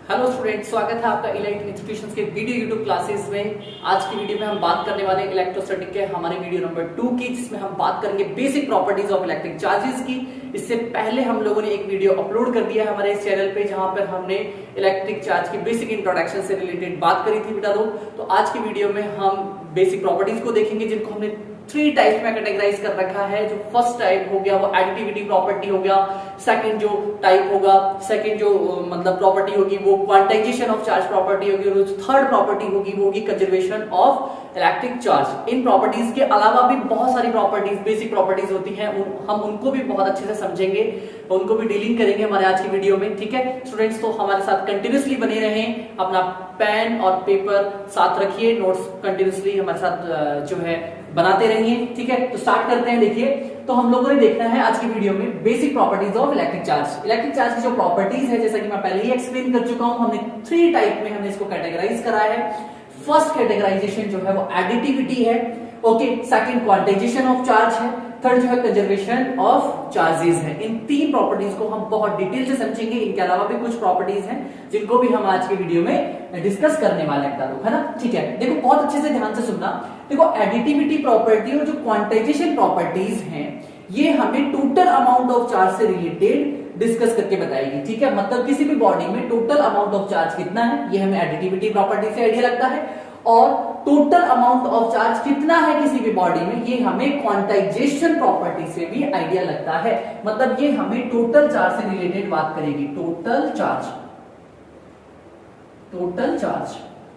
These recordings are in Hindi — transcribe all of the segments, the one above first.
हेलो स्टूडेंट, स्वागत है आपका इलाइट इंस्टीट्यूशंस के वीडियो यूट्यूब क्लासेस में। आज की वीडियो में हम बात करने वाले हैं इलेक्ट्रोस्टैटिक के हमारे वीडियो नंबर 2 की, जिसमें हम बात करेंगे basic properties of electric charges की। इससे पहले हम लोगों ने एक वीडियो अपलोड कर दिया है हमारे इस चैनल पे, जहां पर हमने इलेक्ट्रिक चार्ज की बेसिक इंट्रोडक्शन से रिलेटेड बात करी थी बेटा लोग। तो आज की वीडियो में हम बेसिक प्रॉपर्टीज को देखेंगे, जिनको हमने 3 टाइप्स में कैटेगराइज कर रखा है। जो फर्स्ट टाइप हो गया वो एडिटिविटी प्रॉपर्टी हो गया, सेकंड जो टाइप होगा, सेकंड जो मतलब प्रॉपर्टी होगी वो क्वांटाइजेशन ऑफ चार्ज प्रॉपर्टी होगी, और जो थर्ड प्रॉपर्टी होगी वो होगी conservation of electric charge. In properties के अलावा भी बहुत सारी प्रॉपर्टीज, बेसिक प्रॉपर्टीज होती हैं, हम उनको भी बहुत अच्छे से समझेंगे, उनको भी डीलिंग करेंगे हमारे आज की वीडियो में। ठीक है स्टूडेंट्स, तो हमारे साथ कंटिन्यूसली बने रहें, अपना पेन और पेपर साथ रखिए, नोट्स कंटिन्यूसली हमारे साथ जो है बनाते रहिए। ठीक है, तो स्टार्ट करते हैं। देखिए, तो हम लोगों ने देखना है आज की वीडियो में basic properties of electric charge. Electric charge की जो प्रॉपर्टीज है, जैसा कि मैं पहले ही एक्सप्लेन कर चुका हूं, हमने 3 टाइप में हमने इसको कैटेगराइज करा है। फर्स्ट कैटेगराइजेशन जो है वो एडिटिविटी है, okay. Second quantization of charge है, थर्ड जो है कंजर्वेशन ऑफ चार्जेस है। इन 3 प्रॉपर्टीज को हम बहुत डिटेल से समझेंगे। इनके अलावा भी कुछ प्रॉपर्टीज हैं जिनको भी हम आज के वीडियो में डिस्कस करने वाले हैं, है ना। ठीक है, देखो बहुत अच्छे से ध्यान से सुनना। देखो, एडिटिविटी प्रॉपर्टी और जो क्वांटाइजेशन प्रॉपर्टीज हैं, ये हमें टोटल अमाउंट ऑफ चार्ज से रिलेटेड डिस्कस करके बताएगी। ठीक है, मतलब किसी भी बॉडी में टोटल अमाउंट ऑफ चार्ज कितना है, ये हमें एडिटिविटी प्रॉपर्टी से आइडिया लगता है, और टोटल अमाउंट ऑफ चार्ज कितना है किसी भी बॉडी में, ये हमें क्वांटाइजेशन प्रॉपर्टी से भी आइडिया लगता है। मतलब ये हमें टोटल चार्ज से रिलेटेड बात करेगी, total charge,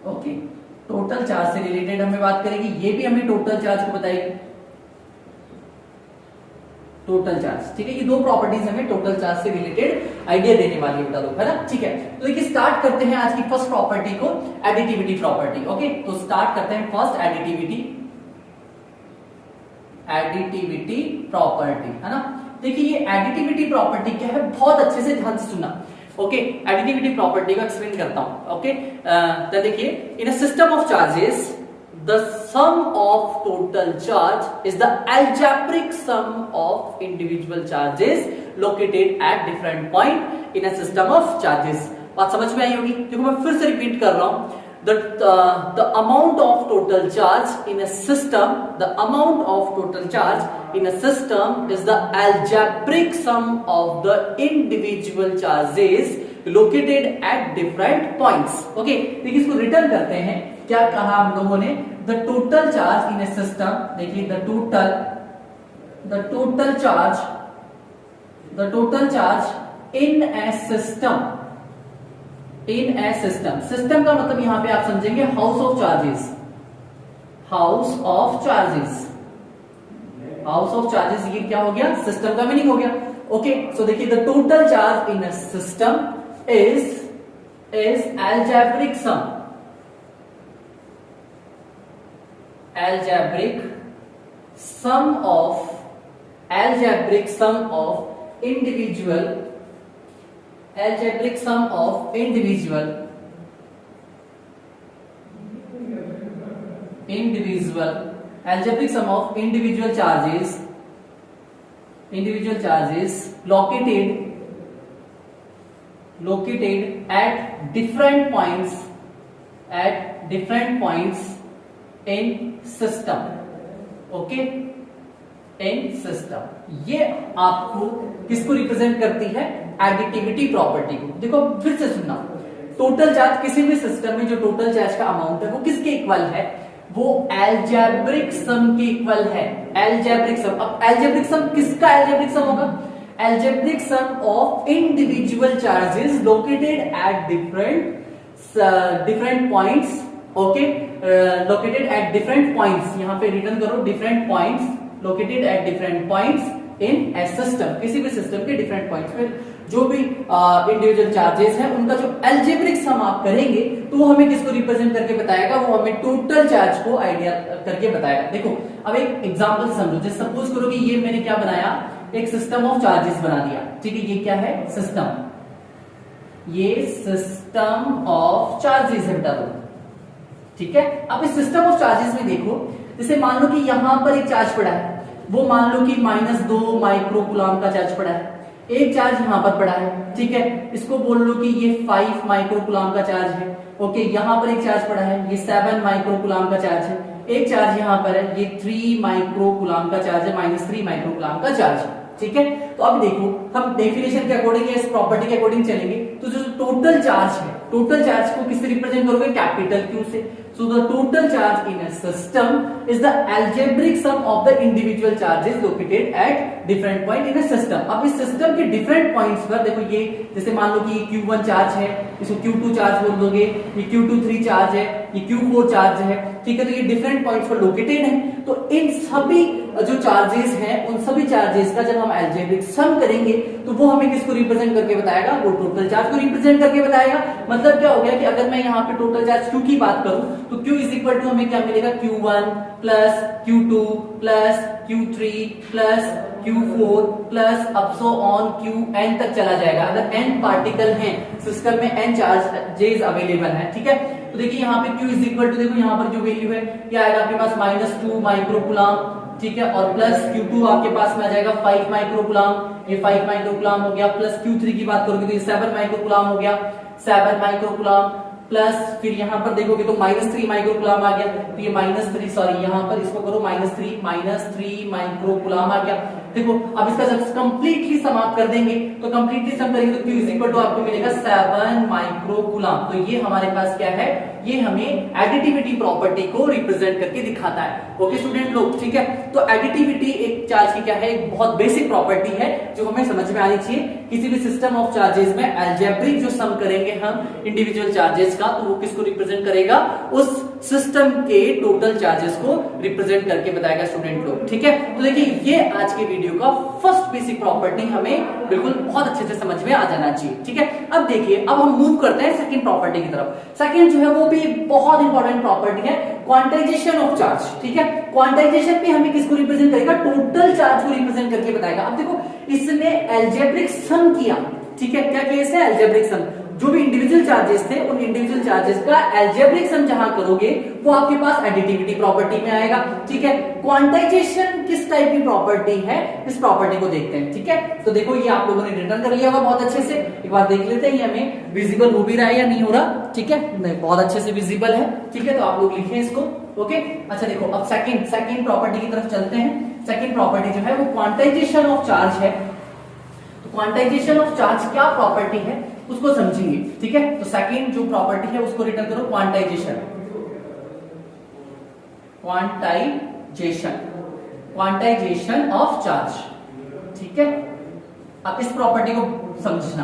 okay. Total charge से रिलेटेड हमें बात करेगी, ये भी हमें टोटल चार्ज को बताएगी, टोटल चार्ज। ठीक है, ये 2 प्रॉपर्टीज हमें टोटल चार्ज से रिलेटेड आइडिया देने वाली है, है ना। ठीक है, तो देखिए स्टार्ट करते हैं आज की फर्स्ट प्रॉपर्टी को, एडिटिविटी प्रॉपर्टी। ओके, तो स्टार्ट करते हैं फर्स्ट एडिटिविटी प्रॉपर्टी, है ना। देखिए, ये एडिटिविटी प्रॉपर्टी क्या है, बहुत अच्छे से ध्यान से सुनना। ओके, एडिटिविटी प्रॉपर्टी को एक्सप्लेन करता हूं। ओके, तो देखिए, in a system of charges the sum of total charge is the algebraic sum of individual charges located at different point in a system of charges। बात समझ में आई होगी। देखो, मैं फिर से रिपीट कर रहा हूं, the amount of total charge in a system, the amount of total charge in a system is the algebraic sum of the individual charges located at different points। Okay, देखिए इसको रिटर्न करते हैं। क्या कहा हम लोगों ने, the total charge in a system. देखिए, the total charge in a system, system का मतलब यहां पे आप समझेंगे हाउस ऑफ चार्जेस, ये क्या हो गया, सिस्टम का मीनिंग हो गया। ओके, सो देखिए, the total charge in a system is algebraic sum of individual charges located at different points in system। Okay, in system, ये आपको किसको रिप्रेजेंट करती है, एडिटिविटी प्रॉपर्टी को। देखो फिर से सुनना, टोटल चार्ज किसी भी सिस्टम में जो टोटल चार्ज का अमाउंट है वो किसके इक्वल है, वो एल्जेब्रिक सम के इक्वल है। एल्जेब्रिक सम, अब एल्जेब्रिक सम किसका एल्जेब्रिक सम होगा, algebraic sum of individual charges located at different points. Okay, located at different points, यहां पे रिटर्न करो, different points, located at different points in a system, किसी भी सिस्टम के डिफरेंट पॉइंट्स पे जो भी इंडिविजुअल चार्जेस हैं, उनका जो एल्जेब्रिक सम आप करेंगे तो वो हमें किसको रिप्रेजेंट करके बताएगा, वो हमें टोटल चार्ज को आइडिया करके बताएगा। देखो, अब एक एग्जांपल समझो, जैसे सपोज करो कि ये मैंने क्या बनाया, एक सिस्टम ऑफ चार्जेस बना दिया। ठीक है, ये क्या है, सिस्टम, ये सिस्टम ऑफ चार्जेस है बेटा। ठीक है, अब इस सिस्टम ऑफ चार्जेस में देखो, जैसे मान लो कि यहां पर एक चार्ज पड़ा है, वो मान लो कि -2 माइक्रो कूलम का चार्ज पड़ा है। एक चार्ज यहां पर पड़ा है, ठीक है, इसको बोल लो कि ये 5 माइक्रोकुलाम का चार्ज है। ओके, यहां पर एक चार्ज पड़ा है, ये 7 माइक्रोकुलाम का चार्ज है। एक चार्ज यहां पर है, ये 3 माइक्रोकुलाम का चार्ज है, -3 माइक्रोकुलाम का चार्ज है, ठीक है। तो अब देखो, हम डेफिनेशन के अकॉर्डिंग इस प्रॉपर्टी के अकॉर्डिंग चलेंगे, तो जो टोटल चार्ज है, टोटल चार्ज को किससे रिप्रेजेंट करोगे? कैपिटल क्यू से। So the total charge in a system is the algebraic sum of the individual charges located at different point in a system. अब इस सिस्टम के डिफरेंट पॉइंट्स पर देखो, ये जैसे मान लो कि ये Q1 चार्ज है, इसको Q2 चार्ज बोल दोगे, ये Q2 चार्ज है, ये Q4 चार्ज है, ठीक है। तो ये डिफरेंट पॉइंट्स पर लोकेटेड है। तो इन सभी जो चार्जेस हैं, उन सभी चार्जेस का जब हम अलजेब्रिक सम करेंगे तो वो हमें किसको रिप्रेजेंट करके बताएगा? वो टोटल चार्ज को रिप्रेजेंट करके बताएगा। मतलब क्या हो गया कि अगर मैं यहाँ पे टोटल चार्ज Q की बात करूं तो Q इज इक्वल टू हमें क्या मिलेगा? Q1 plus Q2 plus Q3 plus Q4 plus up so on Qn तक चला जाएगा। अगर n पार्टिकल हैं सिस्टम में, n चार्जेस अवेलेबल है, ठीक है। तो देखिए यहाँ पे Q इज इक्वल टू, देखो यहाँ पर जो वैल्यू है क्या आएगा आपके पास? -2 माइक्रोकुलाम, ठीक है, और प्लस Q2 आपके पास में आ जाएगा 5 माइक्रोकुलाम, ये 5 माइक्रोकुलाम हो गया, प्लस Q3 की बात करोगे तो ये 7 माइक्रोकुलाम हो गया, 7 माइक्रोकुलाम, प्लस फिर यहां पर देखोगे तो -3 माइक्रोकुलाम आ गया, तो ये -3, सॉरी यहां पर इसको करो -3 माइक्रोकुलाम आ गया। देखो अब इसका जब कंप्लीटली समाप्त कर देंगे तो कंप्लीटली सम करेंगे तो Q इज इक्वल टू आपको मिलेगा 7 माइक्रोकुलाम। तो ये हमारे पास क्या है? ये हमें एडिटिविटी प्रॉपर्टी को रिप्रेजेंट करके दिखाता है। ओके स्टूडेंट लोग, ठीक है। तो एडिटिविटी एक चार्ज की क्या है? एक बहुत बेसिक प्रॉपर्टी है जो हमें समझ में आनी चाहिए। किसी भी सिस्टम ऑफ चार्जेस में अलजेब्रिक जो सम करेंगे हम इंडिविजुअल चार्जेस का, तो वो किसको रिप्रेजेंट करेगा? उस सिस्टम के टोटल चार्जेस को रिप्रेजेंट करके बताएगा स्टूडेंट लोग, ठीक है। तो देखिए ये आज के वीडियो का फर्स्ट बेसिक प्रॉपर्टी हमें बिल्कुल बहुत अच्छे से समझ में आ जाना चाहिए, ठीक है। अब देखिए, अब हम मूव करते हैं सेकंड प्रॉपर्टी की तरफ। सेकंड जो है वो भी बहुत इंपॉर्टेंट प्रॉपर्टी है, क्वांटाइजेशन ऑफ चार्ज, ठीक है। क्वांटाइजेशन पे हमें किसको रिप्रेजेंट करेगा? टोटल चार्ज को रिप्रेजेंट करके बताएगा। अब देखो इसने अलजेब्रिक सम किया, ठीक है। क्या किया इसने? अलजेब्रिक सम। जो भी इंडिविजुअल चार्जेस थे उन इंडिविजुअल चार्जेस का अलजेब्रिक सम जहां करोगे वो आपके पास एडिटिविटी प्रॉपर्टी में आएगा, ठीक है। क्वांटाइजेशन किस टाइप की प्रॉपर्टी है, इस प्रॉपर्टी को देखते हैं, ठीक है। तो देखो ये आप लोगों ने रिटर्न कर लिया होगा बहुत अच्छे से, एक बार देख लेते हैं ये हमें विजिबल हो भी रहा है या नहीं हो रहा, ठीक है। नहीं, बहुत अच्छे से विजिबल है, ठीक है। तो आप लोग लिखें इसको, ओके। अच्छा देखो अब सेकंड प्रॉपर्टी की तरफ चलते हैं। सेकंड प्रॉपर्टी जो है वो क्वांटाइजेशन ऑफ चार्ज है। तो क्वांटाइजेशन ऑफ चार्ज क्या प्रॉपर्टी है उसको समझेंगे, ठीक है। तो सेकंड जो प्रॉपर्टी है उसको रिटर्न करो, क्वांटाइजेशन ऑफ चार्ज, ठीक है। अब इस प्रॉपर्टी को समझना,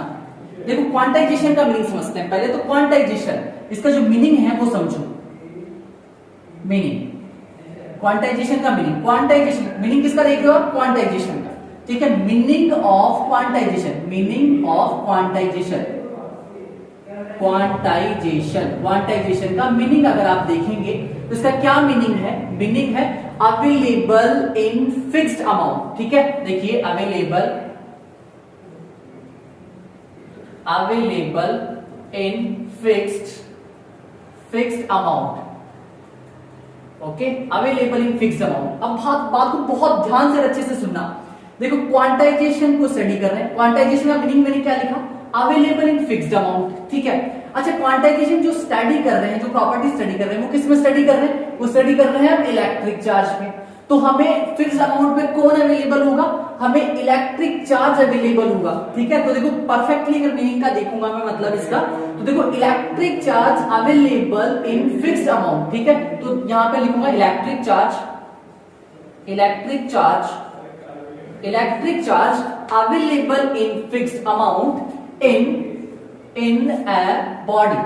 देखो क्वांटाइजेशन का मीनिंग समझते हैं पहले। तो क्वांटाइजेशन, इसका जो मीनिंग है वो समझो। मीनिंग, क्वांटाइजेशन का मीनिंग, क्वांटाइजेशन मीनिंग किसका देख रहे हो आप? क्वांटाइजेशन का, ठीक है। Meaning of quantization, meaning of quantization, quantization का मीनिंग अगर आप देखेंगे तो इसका क्या मीनिंग है? मीनिंग है अवेलेबल इन फिक्स्ड अमाउंट, ठीक है। देखिए available in fixed amount, okay, available in fixed amount. अब बात को बहुत ध्यान से अच्छे से सुनना। देखो क्वांटाइजेशन को स्टडी कर रहे हैं, क्वांटाइजेशन का मीनिंग मैंने क्या लिखा? अवेलेबल इन फिक्स्ड अमाउंट, ठीक है। अच्छा क्वांटाइजेशन जो स्टडी कर रहे हैं, जो प्रॉपर्टी स्टडी कर रहे हैं, वो किस में स्टडी कर रहे हैं? वो स्टडी कर रहे हैं इलेक्ट्रिक चार्ज में। तो हमें फिक्स्ड अमाउंट में कौन अवेलेबल होगा? हमें इलेक्ट्रिक चार्ज अवेलेबल होगा, ठीक है। तो देखो परफेक्टली अगर मीनिंग का देखूंगा मैं, मतलब इसका, तो देखो electric charge available in fixed amount, ठीक है। तो यहां पे लिखूंगा electric charge available in fixed amount in a body,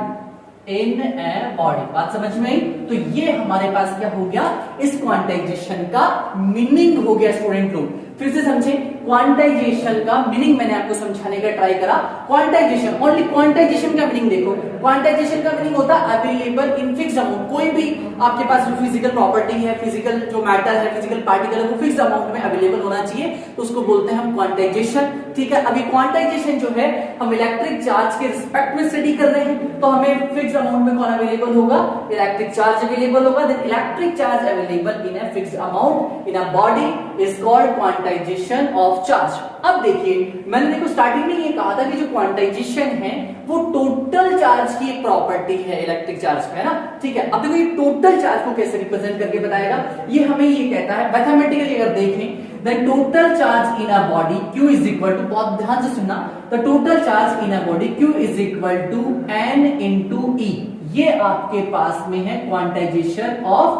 बात समझ में आई? तो ये हमारे पास क्या हो गया? इस क्वांटाइजेशन का मीनिंग हो गया स्टूडेंट लोग। फिर से समझे, क्वांटाइजेशन का मीनिंग मैंने आपको समझाने का ट्राई करा। क्वांटाइजेशन, ओनली क्वांटाइजेशन का मीनिंग देखो। क्वांटाइजेशन का मीनिंग होता है अवेलेबल इन फिक्स्ड अमाउंट। कोई भी आपके पास जो फिजिकल प्रॉपर्टी है, फिजिकल जो मैटर है, फिजिकल पार्टिकल है, वो फिक्स्ड अमाउंट में अवेलेबल होना चाहिए, तो उसको बोलते हैं हम क्वांटाइजेशन, ठीक है। अभी क्वांटाइजेशन जो है हम इलेक्ट्रिक चार्ज के रिस्पेक्ट में स्टडी कर रहे हैं, तो हमें फिक्स्ड अमाउंट में कौन अवेलेबल होगा? इलेक्ट्रिक चार्ज अवेलेबल होगा। Then electric charge available in a fixed amount in a body is called quantisation of of charge. अब देखिए मैंने देखो स्टार्टिंग में ये कहा था कि जो क्वांटाइजेशन है वो टोटल चार्ज की एक प्रॉपर्टी है इलेक्ट्रिक चार्ज का, है ना, ठीक है। अब देखो ये टोटल चार्ज को कैसे रिप्रेजेंट करके बताएगा, ये हमें ये कहता है मैथमेटिकली अगर देखें the total charge in a body q is equal to, बहुत ध्यान से सुनना, the total charge in a body q is equal to n into e। ये आपके पास में है क्वांटाइजेशन ऑफ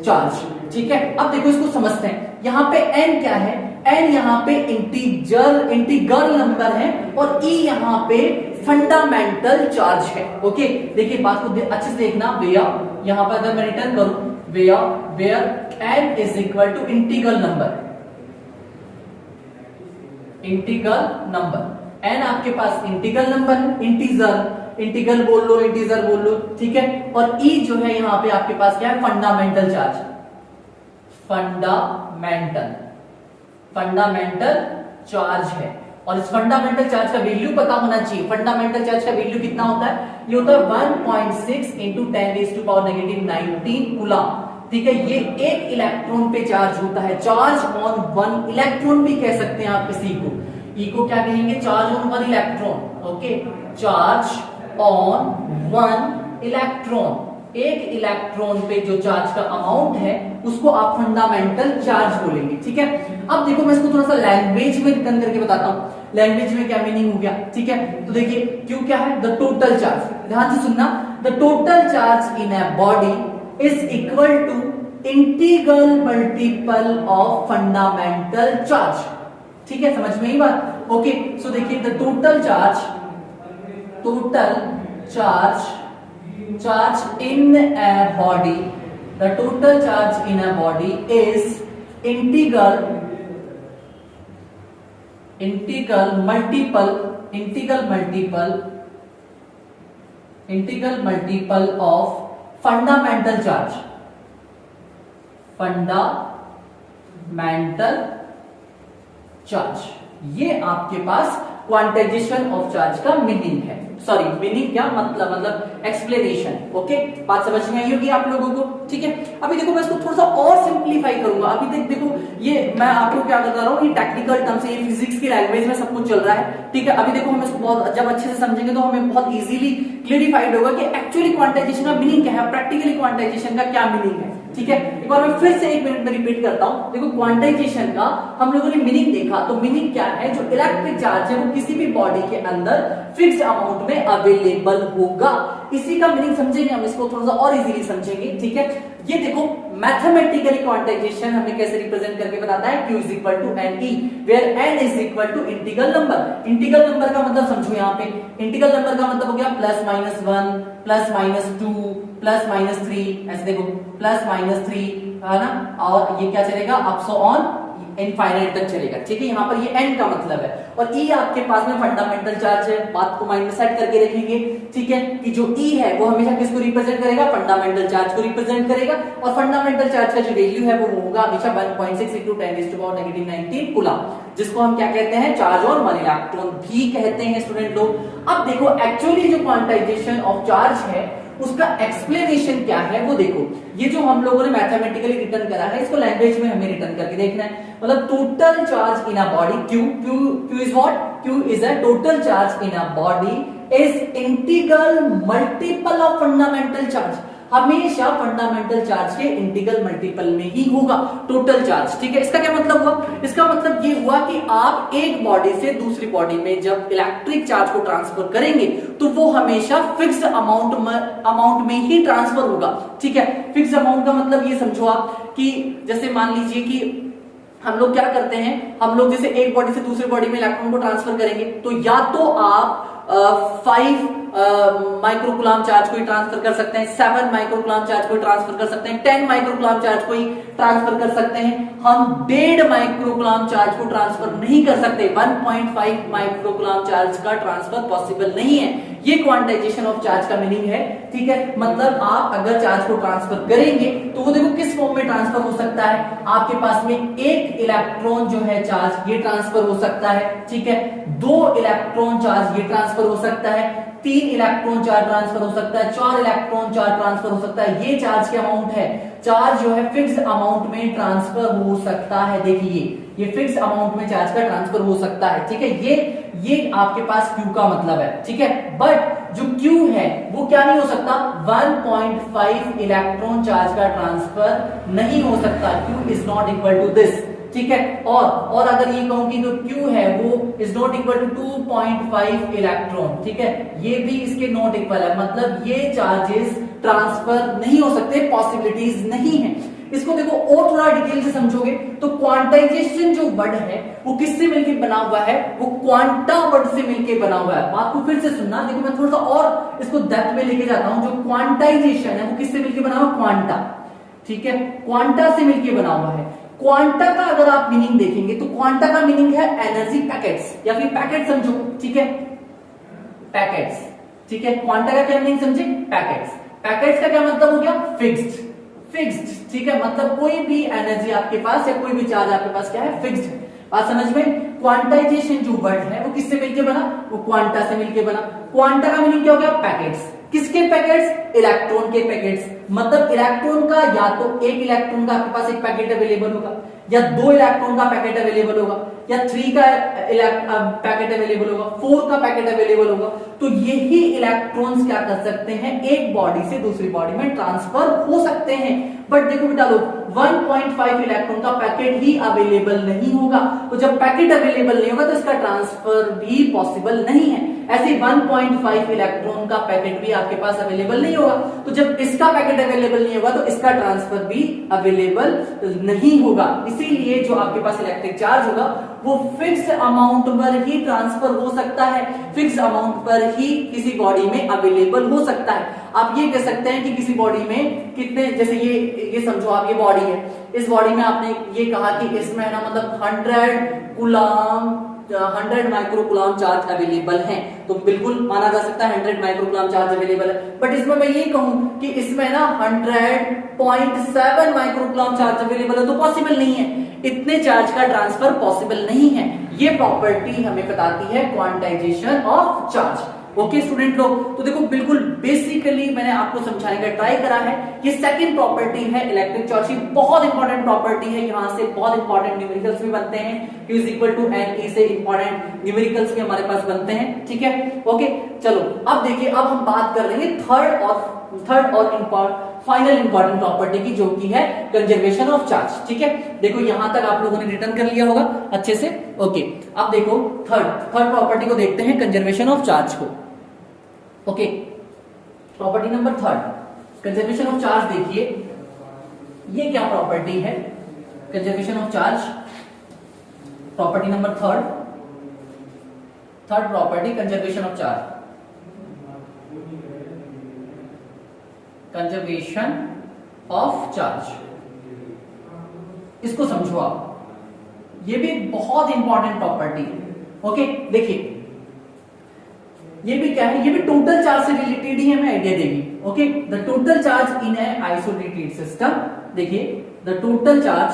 चार्ज, ठीक है। अब देखो इसको समझते हैं, यहाँ पे n क्या है, n यहाँ पे इंटीग्रल नंबर है और e यहाँ पे फंडामेंटल चार्ज है। ओके देखिए बात को अच्छे से देखना, वेयर यहाँ पर अगर मैं रिटर्न करूं where n is equal to integral number n आपके पास इंटीग्रल नंबर है, इंटीग्रल बोल लो, इंटीजर बोल लो, ठीक है। और e जो है यहाँ पे आपके पास क्या है, फंडामेंटल चार्ज, फंडामेंटल चार्ज है। और इस फंडामेंटल चार्ज का वैल्यू पता होना चाहिए। फंडामेंटल चार्ज का वैल्यू कितना होता है, ये होता है 1.6 into 10⁻⁻19 कूलम, ठीक है। ये एक इलेक्ट्रॉन पे चार्ज होता है, चार्ज ऑन वन इलेक्ट्रॉन भी कह सकते हैं आप किसी को, ई को क्या कहेंगे, charge on one electron. Okay charge on one electron, एक इलेक्ट्रॉन पे जो चार्ज का अमाउंट है उसको आप फंडामेंटल चार्ज बोलेंगे, ठीक है। अब देखो मैं इसको थोड़ा सा लैंग्वेज में रिटर्न करके बताता हूं, लैंग्वेज में क्या मीनिंग हो गया, ठीक है। तो देखिए क्यों क्या है, द टोटल चार्ज, ध्यान से सुनना, the total charge in a body is equal to integral multiple of fundamental charge, ठीक है, समझ में ही बात। ओके सो देखिए the total charge in a body, the total charge in a body is integral multiple of fundamental charge, ये आपके पास क्वांटाइजेशन ऑफ चार्ज का मीनिंग है, सॉरी मीनिंग क्या मतलब एक्सप्लेनेशन। ओके बात समझ में आई होगी आप लोगों को, ठीक है। अभी देखो मैं इसको थोड़ा सा और सिंप्लीफाई करूंगा। अभी देखो ये मैं आपको क्या बता रहा हूँ, ये टेक्निकल टर्म से, ये फिजिक्स की लैंग्वेज में सब कुछ चल रहा है, ठीक है। अभी देखो हम इसको बहुत जब अच्छे से समझेंगे तो हमें बहुत इजीली क्लियरिफाइड होगा कि एक्चुअली क्वांटाइजेशन का मीनिंग क्या है, प्रैक्टिकली क्वांटाइजेशन का क्या मीनिंग है, ठीक है। एक बार मैं फिर से 1 मिनट में रिपीट करता हूं। देखो क्वांटाइजेशन का हम लोगों ने मीनिंग देखा, तो मीनिंग क्या है, जो इलेक्ट्रिक चार्ज है वो किसी भी बॉडी के अंदर फिक्स्ड अमाउंट में अवेलेबल होगा, इसी का मीनिंग समझेंगे हम, इसको थोड़ा सा और इजीली समझेंगे, ठीक है। ये देखो मैथमेटिकली क्वांटाइजेशन हमें कैसे रिप्रेजेंट करके बताता है, q is equal to N E, where n is equal to integral number. Integral number का मतलब समझो, यहाँ पे इंटीग्रल नंबर का मतलब हो गया +-1 +-2 +-3, ऐसे देखो +-3 है ना, और ये क्या चलेगा अप सो ऑन इनफाइनाइट तक चलेगा, ठीक है। यहाँ पर ये n का मतलब है, और e आपके पास में फंडामेंटल चार्ज है, बात को माइंड में सेट करके रखेंगे, ठीक है, कि जो e है वो हमेशा किसको रिप्रेजेंट करेगा, फंडामेंटल चार्ज को रिप्रेजेंट करेगा, और फंडामेंटल चार्ज का जो वैल्यू है वो होगा हमेशा 1.6 into 10⁻⁻19 कूलम, जिसको हम क्या कहते हैं, चार्ज ऑन वन इलेक्ट्रॉन भी कहते हैं स्टूडेंट लोग। अब देखो एक्चुअली जो क्वांटाइजेशन ऑफ चार्ज है उसका एक्सप्लेनेशन क्या है वो देखो, ये जो हम लोगों ने मैथमेटिकली रिटर्न करा है इसको लैंग्वेज में हमें रिटर्न करके देखना है। मतलब total charge in a body, Q is what, Q is a total charge in a body is integral multiple of fundamental charge, हमेशा फंडामेंटल चार्ज के इंटीग्रल मल्टीपल में ही होगा टोटल चार्ज, ठीक है। इसका क्या मतलब हुआ, इसका मतलब ये हुआ कि आप एक बॉडी से दूसरी बॉडी में जब इलेक्ट्रिक चार्ज को ट्रांसफर करेंगे तो वो हमेशा फिक्स्ड अमाउंट में ही ट्रांसफर होगा, ठीक है। फिक्स्ड अमाउंट का मतलब ये समझो आप कि जैसे मान लीजिए कि हम लोग क्या करते हैं, हम लोग जैसे एक बॉडी से दूसरी बॉडी में इलेक्ट्रॉन को ट्रांसफर करेंगे तो या तो आप 5 माइक्रोकूलम चार्ज को ही ट्रांसफर कर सकते हैं, 7 माइक्रोकूलम चार्ज को ही ट्रांसफर कर सकते हैं, 10 माइक्रोकूलम चार्ज को ही ट्रांसफर कर सकते हैं। हम 1.5 माइक्रोकूलम चार्ज को ट्रांसफर नहीं कर सकते, 1.5 माइक्रोकूलम चार्ज का ट्रांसफर पॉसिबल नहीं है। ये क्वांटाइजेशन ऑफ चार्ज का मीनिंग है, ठीक है। मतलब आप अगर चार्ज को ट्रांसफर करेंगे तो वो देखो किस फॉर्म में ट्रांसफर हो सकता है, आपके पास में एक इलेक्ट्रॉन जो है चार्ज ये ट्रांसफर हो सकता है, ठीक है। 2 इलेक्ट्रॉन चार्ज ये ट्रांसफर हो सकता है, 3 इलेक्ट्रॉन चार्ज ट्रांसफर हो सकता है, 4 इलेक्ट्रॉन चार्ज ट्रांसफर हो सकता है। ये चार्ज के अमाउंट है, चार्ज जो है फिक्स्ड अमाउंट में ट्रांसफर हो सकता है। देखिए ये फिक्स्ड अमाउंट में चार्ज का ट्रांसफर हो सकता है, ठीक है। ये आपके पास Q का मतलब है, ठीक है। बट जो Q है वो क्या नहीं हो सकता, 1.5 इलेक्ट्रॉन चार्ज का ट्रांसफर नहीं हो सकता। Q is not equal to this, ठीक है। और अगर ये कहूं कि जो Q है वो is not equal to 2.5 electron, ठीक है, ये भी इसके नॉट इक्वल है, मतलब ये चार्जेस ट्रांसफर नहीं हो सकते, पॉसिबिलिटीज नहीं है। इसको देखो और थोड़ा डिटेल से समझोगे तो क्वांटाइजेशन जो वर्ड है वो किससे मिलकर बना हुआ है, वो क्वांटा वर्ड से मिलकर बना हुआ है। बात को फिर से सुनना, देखो मैं थोड़ा सा और इसको डेप्थ में लेके जाता हूं। जो क्वांटाइजेशन है वो किससे मिलकर बना हुआ, क्वांटा, ठीक है, क्वांटा से मिलकर बना हुआ है। क्वांटा का अगर आप मीनिंग देखेंगे तो क्वांटा का मीनिंग है एनर्जी पैकेट्स, या फिर पैकेट समझो, ठीक है, पैकेट्स, ठीक है। क्वांटा का क्या मीनिंग समझे, पैकेट्स। पैकेट्स का क्या मतलब हो गया, फिक्स्ड, ठीक है, मतलब कोई भी एनर्जी आपके पास या कोई भी चार्ज आपके पास क्या है, फिक्स्ड है। बात समझ में। क्वांटाइजेशन जो वर्ड है वो किससे मिलके बना, वो क्वांटा से मिलके बना। क्वांटा का मीनिंग क्या हो गया, पैकेट्स। किसके पैकेट्स, इलेक्ट्रॉन के पैकेट्स। मतलब इलेक्ट्रॉन का या तो एक इलेक्ट्रॉन का आपके पास एक पैकेट अवेलेबल होगा, या 2 इलेक्ट्रॉन का पैकेट अवेलेबल होगा, या 3 का पैकेट अवेलेबल होगा, 4 का पैकेट अवेलेबल होगा। तो यही इलेक्ट्रॉन्स क्या कर सकते हैं, एक बॉडी से दूसरी बॉडी में ट्रांसफर हो सकते हैं। बट देखो बेटा लोग, 1.5 इलेक्ट्रॉन का पैकेट ही अवेलेबल नहीं होगा। तो जब पैकेट अवेलेबल नहीं होगा तो इसका ट्रांसफर भी पॉसिबल नहीं है। ऐसे 1.5 इलेक्ट्रॉन का पैकेट भी आपके पास अवेलेबल नहीं होगा। तो जब इसका पैकेट अवेलेबल नहीं होगा तो इसका ट्रांसफर भी अवेलेबल नहीं होगा। इसीलिए जो आपके पास इलेक्ट्रिक चार्ज होगा वो फिक्स्ड अमाउंट पर ही ट्रांसफर हो सकता है, फिक्स्ड अमाउंट पर ही किसी बॉडी में अवेलेबल हो सकता है। आप ये कह सकते हैं कि किसी बॉडी में कितने, जैसे ये समझो आप, ये बॉडी है, इस बॉडी में आपने ये कहा कि इसमें है ना मतलब 100 माइक्रो कूलम चार्ज अवेलेबल है, तो बिल्कुल माना जा सकता है 100 माइक्रो कूलम चार्ज अवेलेबल है। बट इसमें मैं ये कहूं कि इसमें ना 100.7 माइक्रो कूलम चार्ज अवेलेबल है, तो पॉसिबल नहीं है, इतने चार्ज का ट्रांसफर पॉसिबल नहीं है। ये प्रॉपर्टी हमें बताती है quantization of charge. Okay student लोग, तो देखो बिल्कुल बेसिकली मैंने आपको समझाने का ट्राई करा है। ये सेकंड प्रॉपर्टी है इलेक्ट्रिक चार्ज की, बहुत इंपॉर्टेंट प्रॉपर्टी है। यहां से बहुत इंपॉर्टेंट न्यूमेरिकल्स भी बनते हैं, Q is equal to NE से इंपॉर्टेंट न्यूमेरिकल्स भी हमारे पास बनते हैं, ठीक है। ओके चलो अब देखिए, अब हम बात कर रहे हैं थर्ड और फाइनल इंपॉर्टेंट प्रॉपर्टी की, जो की है कंजर्वेशन ऑफ चार्ज, ठीक है। देखो यहां तक आप लोगों ने रिटर्न कर लिया होगा अच्छे से। ओके अब देखो थर्ड प्रॉपर्टी को देखते हैं, कंजर्वेशन ऑफ चार्ज को। Okay property number 3 conservation of charge. देखिए ये क्या प्रॉपर्टी है, conservation of charge, property number 3 property conservation of charge, conservation of charge. इसको समझो आप, ये भी बहुत इंपॉर्टेंट प्रॉपर्टी है। ओके देखिए ये भी क्या है, ये भी टोटल चार्ज से रिलेटेड ही हमें आइडिया देगी। Okay the total charge in a isolated system. देखिए the total charge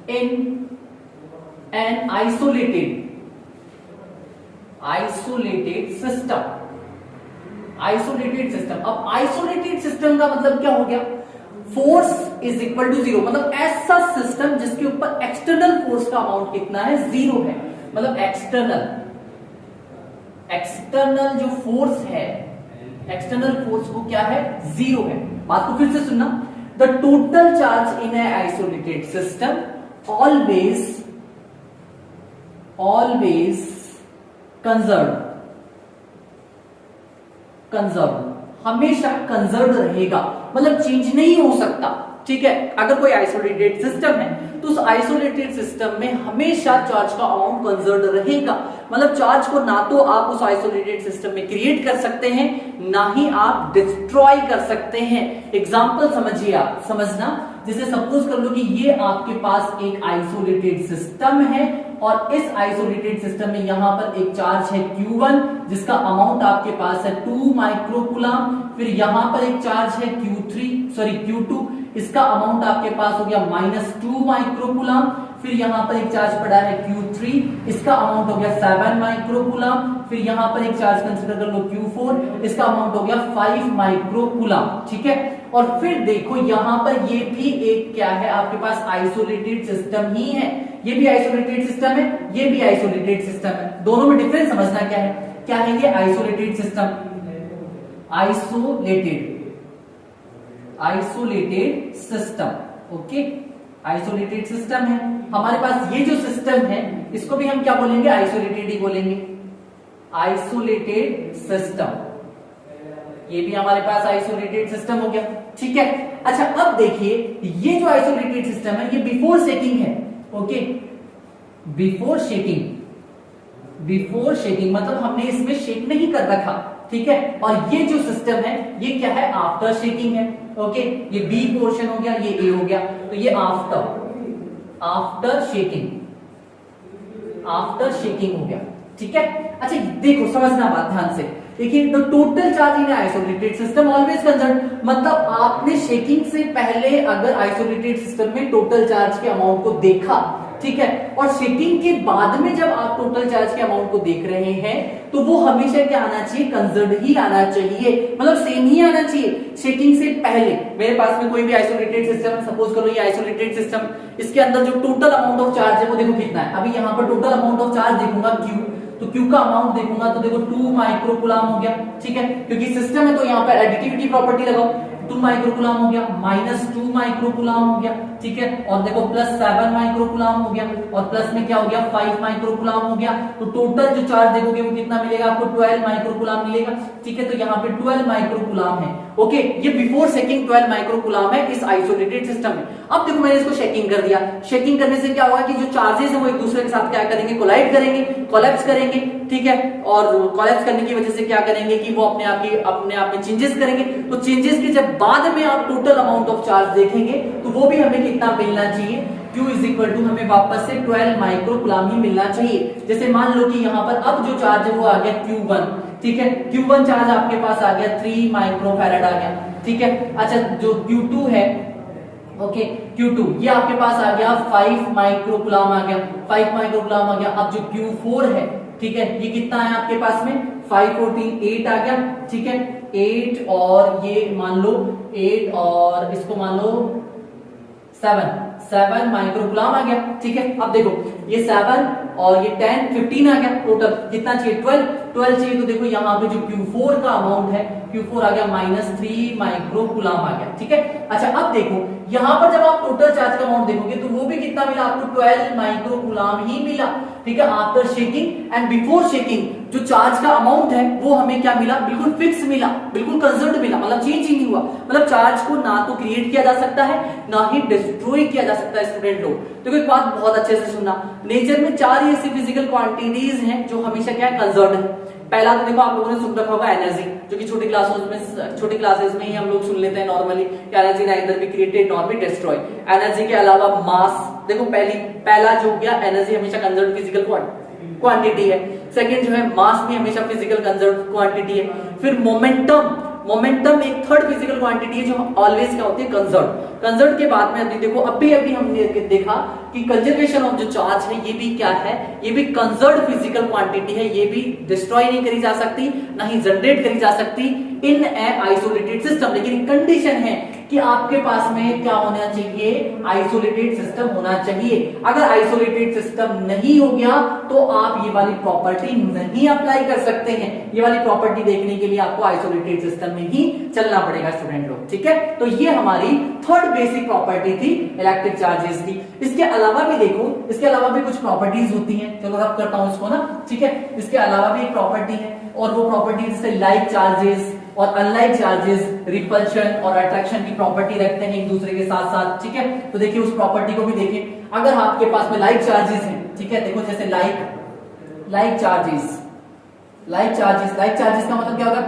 in an isolated system. अब आइसोलेटेड सिस्टम का मतलब क्या हो गया, फोर्स इज इक्वल टू 0, मतलब ऐसा सिस्टम जिसके ऊपर एक्सटर्नल फोर्स का अमाउंट कितना है, 0 है। मतलब एक्सटर्नल जो फोर्स है, एक्सटर्नल फोर्स वो क्या है, 0 है। बात को फिर से सुनना, the total charge in a isolated system always conserve, हमेशा कंजर्व रहेगा, मतलब चेंज नहीं हो सकता, ठीक है। अगर कोई आइसोलेटेड सिस्टम है तो उस आइसोलेटेड सिस्टम में हमेशा चार्ज का अमाउंट कंजर्व रहेगा। मतलब चार्ज को ना तो आप उस आइसोलेटेड सिस्टम में क्रिएट कर सकते हैं, ना ही आप डिस्ट्रॉय कर सकते हैं। एग्जांपल समझिए आप, समझना, जैसे सपोज कर लो कि ये आपके पास एक आइसोलेटेड सिस्टम है और इस आइसोलेटेड सिस्टम में यहां पर एक चार्ज है Q1 जिसका अमाउंट आपके पास है 2 माइक्रो कूलम। फिर यहां पर एक चार्ज है Q2, इसका अमाउंट आपके पास हो गया -2 माइक्रो कूलम। फिर यहाँ पर एक चार्ज पड़ा है Q3, इसका अमाउंट हो गया 7 माइक्रोकूलम। फिर यहाँ पर एक चार्ज कंसीडर कर लो Q4, इसका अमाउंट हो गया 5 माइक्रोकूलम, ठीक है। और फिर देखो यहाँ पर ये भी एक क्या है, आपके पास आइसोलेटेड सिस्टम ही है, ये भी आइसोलेटेड सिस्टम है, ये भी आइसोलेटेड सिस्टम है। दोनों में डिफरेंस समझना क्या है, क्या है ये isolated system, isolated system, okay, isolated system है हमारे पास। ये जो सिस्टम है इसको भी हम क्या बोलेंगे, आइसोलेटेड ही बोलेंगे, आइसोलेटेड सिस्टम। ये भी हमारे पास आइसोलेटेड सिस्टम हो गया, ठीक है। अच्छा अब देखिए ये जो आइसोलेटेड सिस्टम है ये बिफोर शेकिंग है, ओके, बिफोर शेकिंग मतलब हमने इसमें शेक नहीं कर रखा, ठीक है। और ये जो सिस्टम है ये क्या है, आफ्टर शेकिंग है, ओके। ये बी पोर्शन हो गया, ये ए हो गया, तो ये आफ्टर शेकिंग हो गया, ठीक है। अच्छा देखो समझना बात ध्यान से, देखिए the total charge in isolated system always concern, मतलब आपने शेकिंग से पहले अगर आइसोलेटेड सिस्टम में टोटल चार्ज के अमाउंट को देखा, ठीक है, और शेकिंग के बाद में जब आप टोटल चार्ज के अमाउंट को देख रहे हैं तो वो हमेशा क्या आना चाहिए, कंसर्न ही आना चाहिए, मतलब सेम ही आना चाहिए शेकिंग से पहले। मेरे पास में कोई भी आइसोलेटेड सिस्टम, सपोज करो ये आइसोलेटेड सिस्टम, इसके अंदर जो टोटल अमाउंट ऑफ चार्ज है वो देखो कितना है। अभी यहाँ पर टोटल अमाउंट ऑफ चार्ज देखूंगा Q, तो Q का अमाउंट देखूंगा तो देखो 2 माइक्रोकूलम हो गया, ठीक है, क्योंकि सिस्टम है तो यहाँ पर एडिटिविटी प्रॉपर्टी लगाओ, 2 माइक्रोकूलम हो गया, -2 माइक्रोकूलम हो गया, ठीक है, और देखो +7 माइक्रोकूलम हो गया, और प्लस में क्या हो गया 5 माइक्रोकूलम हो गया, तो टोटल जो चार्ज देखोगे वो कितना मिलेगा आपको, 12 माइक्रोकूलम मिलेगा, ठीक है। तो यहाँ पे 12 माइक्रोकूलम है, ओके, ये बिफोर शेकिंग 12 माइक्रोकूलम है इस आइसोलेटेड सिस्टम में। अब देखो मैंने इसको शेकिंग कर दिया, शेकिंग करने से क्या होगा कि जो चार्जेस है वो एक दूसरे के साथ क्या करेंगे, कोलाइड करेंगे, कोलैप्स करेंगे, ठीक है, और कोलैप्स करने की वजह से क्या करेंगे कि वो अपने आप में चेंजेस करेंगे। तो चेंजेस के जब बाद में आप टोटल अमाउंट ऑफ चार्ज देखेंगे तो वो भी हमें कितना मिलना चाहिए, Q इक्वल टू हमें वापस से 12 माइक्रोकूलम ही मिलना चाहिए। जैसे मान लो कि यहाँ पर अब जो चार्ज है वो आ गया Q1, ठीक है, Q1 चार्ज आपके पास आ गया 3 माइक्रोफैराड आ गया, ठीक है। अच्छा जो Q2 है, ओके, Q2 ये आपके पास आ गया 5 माइक्रोकूलम आ गया, 5 माइक्रोकूलम आ गया। अब जो Q4 है, ठीक है, ये कितना है आपके पास में 5 14 8 आ गया, ठीक है, 8 और ये मान लो 8 और इसको मान लो 7 माइक्रोकूलम आ गया, ठीक है। अब देखो ये 7 और ये 10 15 आ गया, टोटल कितना चाहिए 12 चाहिए। तो देखो यहाँ पे जो Q4 का अमाउंट है, Q4 आ गया -3 माइक्रोकूलम आ गया, ठीक है। अच्छा अब देखो यहाँ पर जब आप टोटल चार्ज का अमाउंट देखोगे तो वो भी कितना मिला आपको, 12 माइक्रोकूलम ही मिला, ठीक है। After shaking and before shaking जो चार्ज का अमाउंट है वो हमें क्या मिला, बिल्कुल फिक्स मिला, बिल्कुल कंजर्व्ड मिला, मतलब चेंज ही नहीं हुआ। मतलब चार्ज को ना तो क्रिएट किया जा सकता है ना ही डिस्ट्रॉय किया जा सकता है स्टूडेंट लोग। तो एक बात बहुत अच्छे से सुनना, नेचर में 4 ऐसी फिजिकल क्वांटिटीज हैं जो हमेशा क्या है, कंजर्व्ड है। पहला तो देखो आप लोगों ने सुन रखा होगा एनर्जी, जो कि छोटी क्लासेस में ही हम लोग सुन लेते हैं normally, energy neither be created nor be destroy. Energy के अलावा मास, देखो पहला जो गया एनर्जी हमेशा कंजर्व्ड फिजिकल क्वांटिटी है। सेकंड जो है मास भी हमेशा फिजिकल कंजर्व्ड क्वांटिटी है। फिर मोमेंटम एक थर्ड फिजिकल क्वांटिटी है जो ऑलवेज क्या होती है, कंजर्व्ड के बाद में अभी देखो अभी हमने देखा कि कंजर्वेशन ऑफ जो चार्ज है ये भी क्या है, ये भी कंजर्व्ड फिजिकल क्वांटिटी है, ये भी डिस्ट्रॉय नहीं करी जा सकती ना ही जनरेट करी जा सकती इन ए आइसोलेटेड सिस्टम। लेकिन कंडीशन है कि आपके पास में क्या होना चाहिए, आइसोलेटेड सिस्टम होना चाहिए। अगर आइसोलेटेड सिस्टम नहीं हो गया तो आप ये वाली प्रॉपर्टी नहीं अप्लाई कर सकते हैं। ये वाली प्रॉपर्टी देखने के लिए आपको आइसोलेटेड सिस्टम में ही चलना पड़ेगा स्टूडेंट लोग, ठीक है। तो ये हमारी थर्ड बेसिक प्रॉपर्टी थी इलेक्ट्रिक चार्जेस की। इसके अलावा भी देखो, इसके अलावा भी कुछ प्रॉपर्टीज होती हैं, चलो रब करता हूं इसको ना, ठीक है। इसके अलावा भी एक प्रॉपर्टी है और वो प्रॉपर्टी जैसे लाइक चार्जेस और अनलाइक चार्जेस रिपल्शन और अट्रैक्शन की प्रॉपर्टी रखते हैं एक दूसरे के साथ साथ, ठीक है। तो देखिए उस प्रॉपर्टी को भी देखिए। अगर आपके पास में लाइक चार्जेस हैं, ठीक है, देखो जैसे लाइक चार्जेस का मतलब क्या होगा,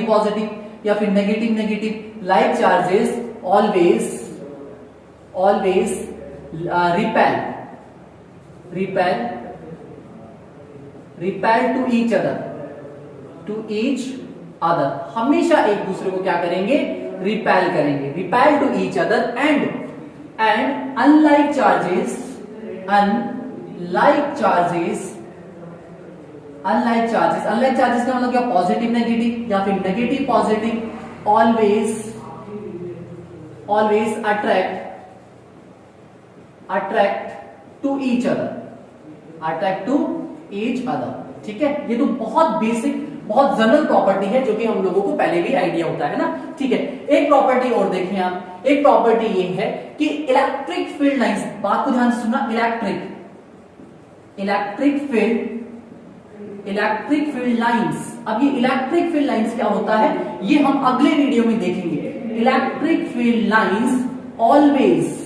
पॉजिटिव या फिर negative. Like charges always repel to each other, हमेशा एक दूसरे को क्या करेंगे, repel to each other. And unlike unlike charges का मतलब क्या, पॉजिटिव नेगेटिव या फिर negative positive, always attract to each other, ठीक है। ये तो बहुत बेसिक, बहुत जनरल प्रॉपर्टी है जो कि हम लोगों को पहले भी आइडिया होता है ना, ठीक है। एक प्रॉपर्टी और देखें आप, एक प्रॉपर्टी ये है कि इलेक्ट्रिक फील्ड लाइंस, बात को ध्यान से सुनना, इलेक्ट्रिक फील्ड लाइंस। अब ये इलेक्ट्रिक फील्ड लाइंस क्या होता है ये हम अगले वीडियो में देखेंगे। Electric field lines always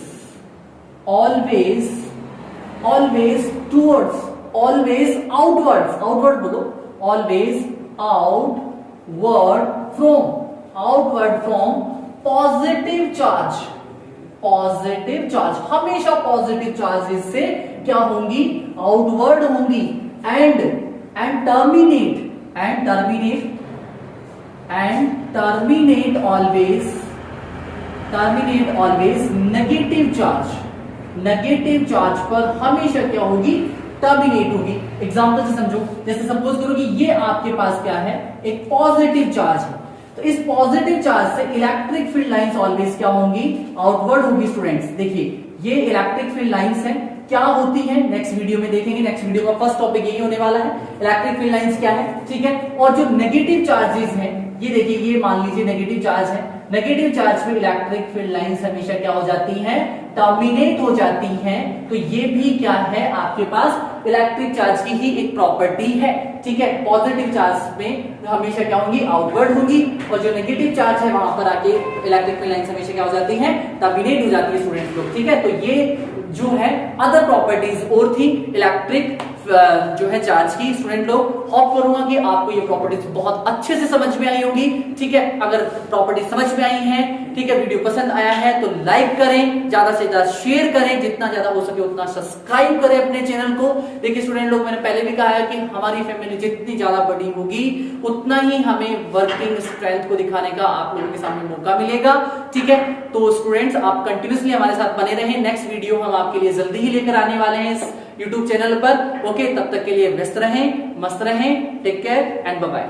towards, always outward बोलो, always outward from positive charge, हमेशा पॉजिटिव चार्जेस से क्या होंगी, आउटवर्ड होंगी, and terminate always negative charge पर हमेशा क्या होगी, टर्मिनेट होगी। एग्जांपल से समझो, जैसे सपोज करो कि ये आपके पास क्या है, एक पॉजिटिव चार्ज है, तो इस पॉजिटिव चार्ज से इलेक्ट्रिक फील्ड लाइंस ऑलवेज क्या होंगी, आउटवर्ड होगी। स्टूडेंट्स देखिए, ये इलेक्ट्रिक फील्ड लाइंस है, क्या होती है नेक्स्ट वीडियो में देखेंगे। नेक्स्ट वीडियो का फर्स्ट टॉपिक यही होने वाला है, इलेक्ट्रिक फील्ड लाइंस क्या है, ठीक है। और जो नेगेटिव चार्जेस हैं, ये देखिए, ये मान लीजिए नेगेटिव चार्ज है, नेगेटिव चार्ज में इलेक्ट्रिक फील्ड लाइंस हमेशा क्या हो जाती हैं, टर्मिनेट हो जाती हैं। तो ये भी क्या है, आपके पास इलेक्ट्रिक चार्ज की ही एक प्रॉपर्टी है, ठीक है। पॉजिटिव चार्ज में हमेशा क्या होंगी, आउटवर्ड होंगी, और जो नेगेटिव चार्ज है वहां पर आके इलेक्ट्रिक फील्ड लाइंस हमेशा क्या हो जाती हैं, टर्मिनेट हो जाती है स्टूडेंट्स लोग, ठीक है। तो ये जो है अदर प्रॉपर्टीज और थी इलेक्ट्रिक जो है चार्ज की। स्टूडेंट लोग, होप करूंगा कि आपको ये प्रॉपर्टीज बहुत अच्छे से समझ में आई होगी, ठीक है। अगर प्रॉपर्टीज समझ में आई हैं, ठीक है, वीडियो पसंद आया है तो लाइक करें, ज्यादा से ज्यादा शेयर करें, जितना ज्यादा हो सके उतना सब्सक्राइब करें अपने चैनल को। देखिए स्टूडेंट लोग, मैंने पहले भी कहा है कि हमारी फैमिली जितनी ज्यादा बड़ी होगी उतना ही हमें वर्किंग स्ट्रेंथ को दिखाने का आप लोगों के सामने मौका मिलेगा, ठीक है। तो स्टूडेंट्स, आप कंटिन्यूसली हमारे साथ बने रहें, नेक्स्ट वीडियो हम आपके लिए जल्दी ही लेकर आने वाले हैं इस YouTube चैनल पर। ओके, तब तक के लिए व्यस्त रहें, मस्त रहें, take care and bye bye.